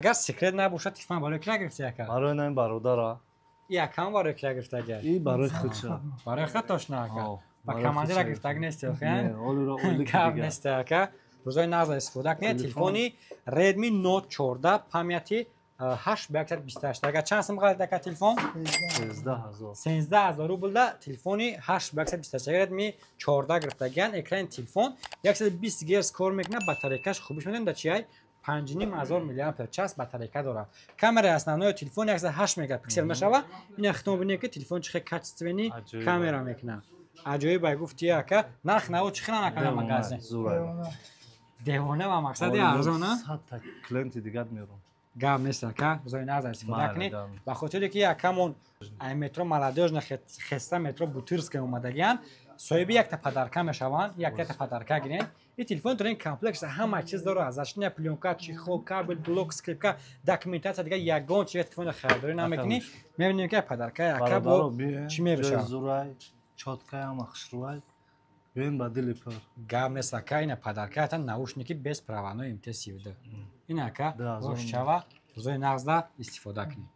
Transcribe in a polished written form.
اگر سیکرت نباشه تلفن برای کی گرفتی اکا؟ برای نیم برادرها. این اکام برای کی گرفتی اگر؟ این برای خودشه. برای خود توش نه اکا. با کماندی را گرفتی اگه نیستی نه، خیلی؟ اولی را اولی که کم دیگه. نیست اکا. روزای نازد استفاده کنید. تلفنی ردمی نوت 14 پامیتی 8 به 128. اگر چند سم غلط اکا تلفن؟ 13000. 13000 روبل تلفنی 8 به 128 ردمی 14 گرفته گن. اکران تلفن 120 گیرس کار میکنه. باتریکش خوبش میدن در چیای 5500 میلی آمپر چاس باتریکا داره. کامرای основной تلفن 108 مگاپیکسل میشوه. این اختم ببینید که تلفن چه کچ استوینی کامرا میکنه. عجایب باید گفتی اکا نرخ نو چقدر نکنه مغازه. دیوانه و مقصد ارزانه. 100 تا کلینت دیگه میارم. گام نیست که روزای نازد استفاده کنید. با خاطر که یکمون مترو مالادیج نخسته مترو بوتورسک اومدگیان صاحب یک تا پدرکا میشوند. یک تا پدرکا گیرین. این تلفن تو این کامپلکس همه چیز داره ازش نه پلیونکا چیخو کابل بلوک اسکریپت داکیومنتاسیون دیگه یگان چیه تلفن خریداری نمیکنی میبینید که پدرکا یکا چی میبشه زورای چاتکای هم اخشروای ببین بدلی پر گام نیست که این پدرکا تا ناوشنیکی без права но МТ 17 این که روش چوا روزای نازده استفاده کنید.